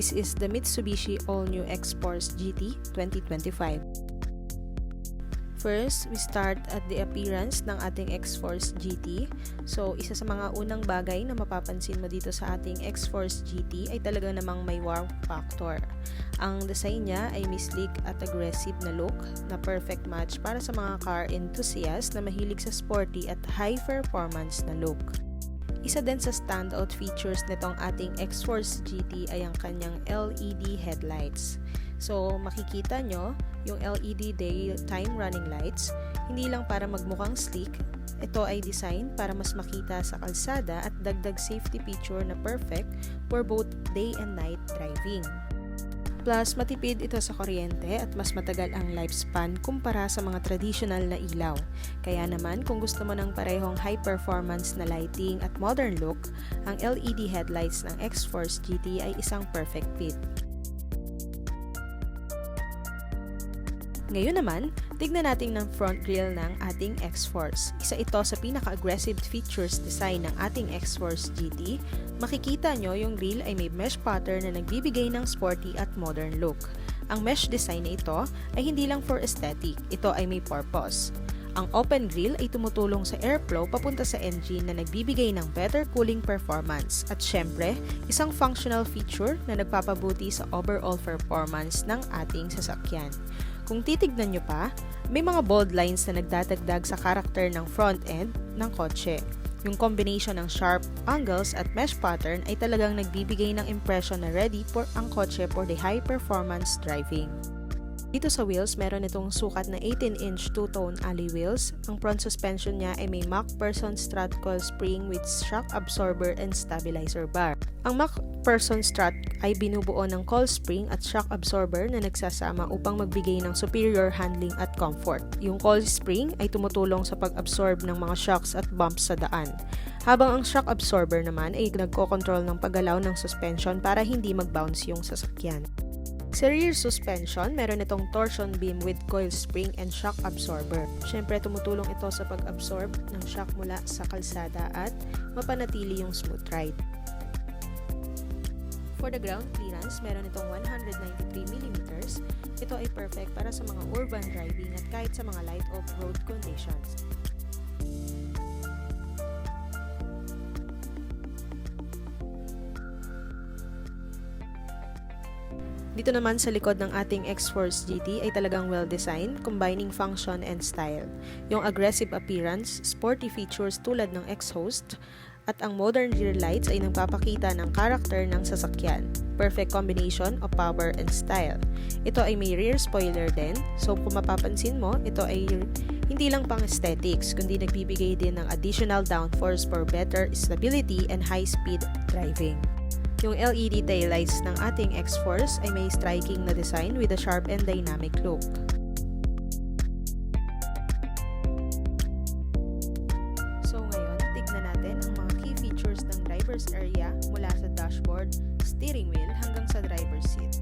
This is the Mitsubishi All-New X-Force GT 2025. First, we start at the appearance ng ating X-Force GT. So, isa sa mga unang bagay na mapapansin mo dito sa ating X-Force GT ay talaga namang may wow factor. Ang design niya ay may sleek at aggressive na look na perfect match para sa mga car enthusiasts na mahilig sa sporty at high performance na look. Isa din sa standout features nitong ating X-Force GT ay ang kanyang LED headlights. So, makikita nyo yung LED daytime running lights, hindi lang para magmukhang sleek, ito ay design para mas makita sa kalsada at dagdag safety feature na perfect for both day and night driving. Plus, matipid ito sa kuryente at mas matagal ang lifespan kumpara sa mga traditional na ilaw. Kaya naman, kung gusto mo ng parehong high performance na lighting at modern look, ang LED headlights ng X-Force GT ay isang perfect fit. Ngayon naman, tignan natin ng front grille ng ating X-Force. Isa ito sa pinaka-aggressive features design ng ating X-Force GT. Makikita nyo yung grille ay may mesh pattern na nagbibigay ng sporty at modern look. Ang mesh design na ito ay hindi lang for aesthetic, ito ay may purpose. Ang open grille ay tumutulong sa airflow papunta sa engine na nagbibigay ng better cooling performance at syempre, isang functional feature na nagpapabuti sa overall performance ng ating sasakyan. Kung titignan nyo pa, may mga bold lines na nagdadagdag sa karakter ng front end ng kotse. Yung combination ng sharp angles at mesh pattern ay talagang nagbibigay ng impression na ready for ang kotse for the high performance driving. Dito sa wheels, meron itong sukat na 18-inch two-tone alloy wheels. Ang front suspension niya ay may MacPherson strut coil spring with shock absorber and stabilizer bar. Ang MacPherson strut ay binubuo ng coil spring at shock absorber na nagsasama upang magbigay ng superior handling at comfort. Yung coil spring ay tumutulong sa pag-absorb ng mga shocks at bumps sa daan. Habang ang shock absorber naman ay nagko-control ng paggalaw ng suspension para hindi mag-bounce yung sasakyan. Sa rear suspension, meron itong torsion beam with coil spring and shock absorber. Siyempre, tumutulong ito sa pag-absorb ng shock mula sa kalsada at mapanatili yung smooth ride. For the ground clearance, meron itong 193mm. Ito ay perfect para sa mga urban driving at kahit sa mga light off-road conditions. Dito naman sa likod ng ating X-Force GT ay talagang well-designed, combining function and style. Yung aggressive appearance, sporty features tulad ng exhaust, at ang modern rear lights ay nagpapakita ng karakter ng sasakyan. Perfect combination of power and style. Ito ay may rear spoiler din, so kung mapapansin mo, ito ay hindi lang pang aesthetics, kundi nagbibigay din ng additional downforce for better stability and high-speed driving. Yung LED taillights ng ating X-Force ay may striking na design with a sharp and dynamic look. So ngayon, tignan natin ang mga key features ng driver's area mula sa dashboard, steering wheel hanggang sa driver's seat.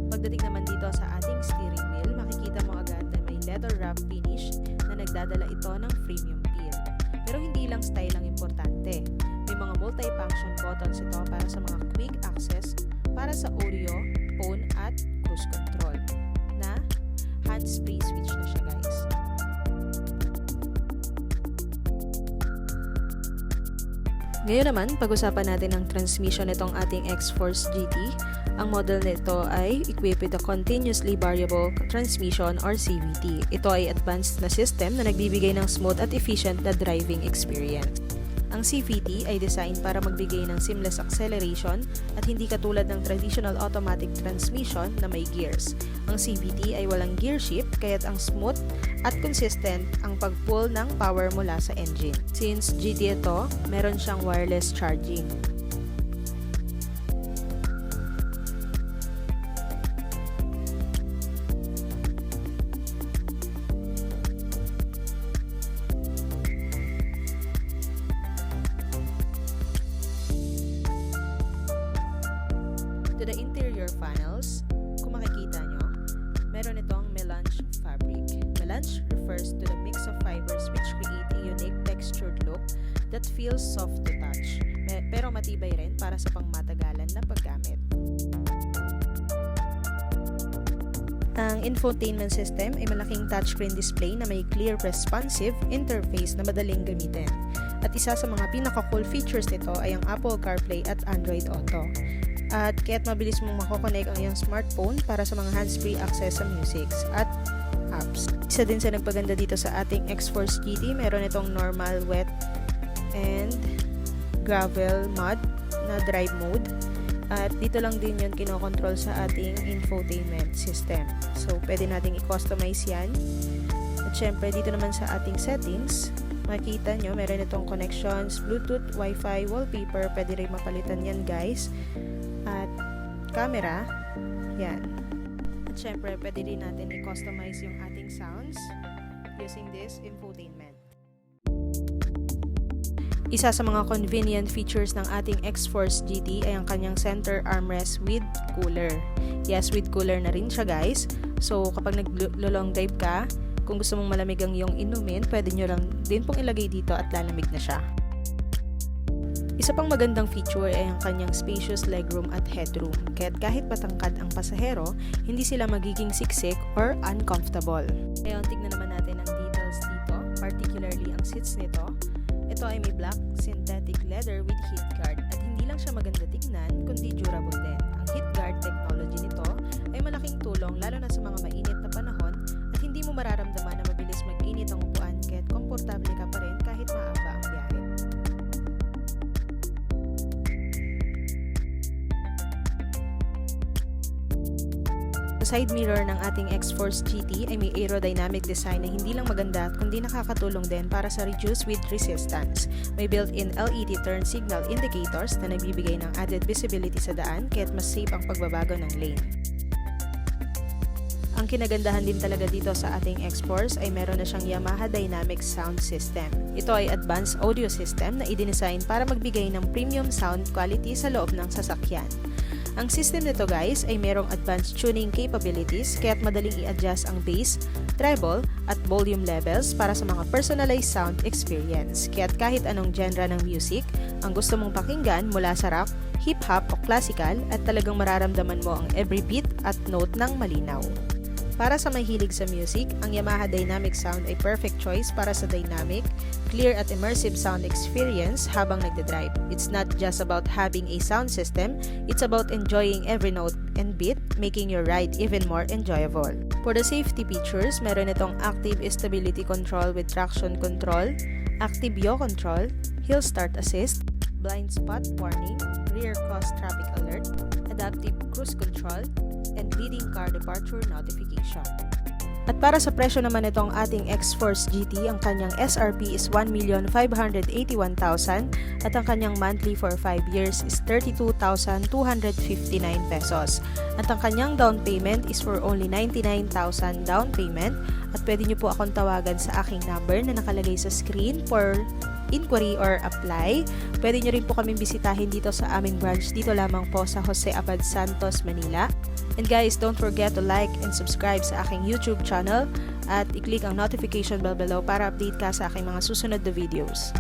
Pagdating naman dito sa ating steering wheel, makikita mo agad na may leather wrap finish na nagdadala ito ng premium feel. Pero hindi lang style ang importante. May mga multi-function buttons ito para sa mga quick access para sa audio, phone at cruise control na hands-free switch na siya, guys. Ngayon naman, pag-usapan natin ang transmission nitong ating X-Force GT. Ang model nito ay equipped with a continuously variable transmission or CVT. Ito ay advanced na system na nagbibigay ng smooth at efficient na driving experience. Ang CVT ay designed para magbigay ng seamless acceleration at hindi katulad ng traditional automatic transmission na may gears. Ang CVT ay walang gear shift kaya't ang smooth at consistent ang pag-pull ng power mula sa engine. Since GT ito, meron siyang wireless charging. To the interior panels, kung makikita nyo, meron itong melange fabric. Melange refers to the mix of fibers which create a unique textured look that feels soft to touch, pero matibay rin para sa pangmatagalan na paggamit. Ang infotainment system ay malaking touchscreen display na may clear responsive interface na madaling gamitin. At isa sa mga pinaka-cool features nito ay ang Apple CarPlay at Android Auto. At kaya't mabilis mong makokonek ang iyong smartphone para sa mga hands-free access sa musics at apps. Isa din sa nagpaganda dito sa ating X-Force GT, meron itong normal, wet, and gravel mud na drive mode. At dito lang din yun kinokontrol sa ating infotainment system. So, pwede nating i-customize yan. At syempre, dito naman sa ating settings, makikita nyo, meron itong connections, Bluetooth, Wi-Fi, wallpaper, pwede rin mapalitan yan guys. At camera, yan. At syempre, pwede rin natin i-customize yung ating sounds using this infotainment. Isa sa mga convenient features ng ating X-Force GT ay ang kanyang center armrest with cooler. Yes, with cooler na rin siya guys. So, kapag nag-long drive ka, kung gusto mong malamig ang iyong inumin, pwede nyo lang din pong ilagay dito at lalamig na siya. Isa pang magandang feature ay ang kanyang spacious legroom at headroom. Kaya't kahit matangkad ang pasahero, hindi sila magiging siksik or uncomfortable. Ngayon, tignan naman natin ang details dito, particularly ang seats nito. Ito ay may black synthetic leather with heat guard at hindi lang siya maganda tignan kundi durable din. Ang heat guard technology nito ay malaking tulong lalo na sa mga mainit na panahon at hindi mo mararamdaman na mabilis mag-init ang upuan kaya't komportable ka pa rin kahit maaba ang biyahe. Sa side mirror ng ating X-Force GT ay may aerodynamic design na hindi lang maganda kundi nakakatulong din para sa reduce wind resistance. May built-in LED turn signal indicators na nagbibigay ng added visibility sa daan kaya't mas safe ang pagbabago ng lane. Ang kinagandahan din talaga dito sa ating X-Force ay meron na siyang Yamaha Dynamic Sound System. Ito ay advanced audio system na i-design para magbigay ng premium sound quality sa loob ng sasakyan. Ang system nito guys ay merong advanced tuning capabilities kaya't madaling i-adjust ang bass, treble at volume levels para sa mga personalized sound experience. Kaya't kahit anong genre ng music, ang gusto mong pakinggan mula sa rock, hip-hop o classical at talagang mararamdaman mo ang every beat at note ng malinaw. Para sa mahilig sa music, ang Yamaha Dynamic Sound ay perfect choice para sa dynamic, clear at immersive sound experience habang nagdadrive. It's not just about having a sound system, it's about enjoying every note and beat, making your ride even more enjoyable. For the safety features, meron itong active stability control with traction control, active yaw control, hill start assist, blind spot warning, rear cross traffic alert, adaptive cruise control, and leading car departure notification. At para sa presyo naman itong ating X-Force GT, ang kanyang SRP is 1,581,000 at ang kanyang monthly for 5 years is 32,259 pesos. At ang kanyang down payment is for only 99,000 down payment at pwede nyo po akong tawagan sa aking number na nakalagay sa screen for inquiry or apply. Pwede nyo rin po kaming bisitahin dito sa aming branch dito lamang po sa Jose Abad Santos, Manila. And guys, don't forget to like and subscribe sa aking YouTube channel at i-click ang notification bell below para update ka sa aking mga susunod na videos.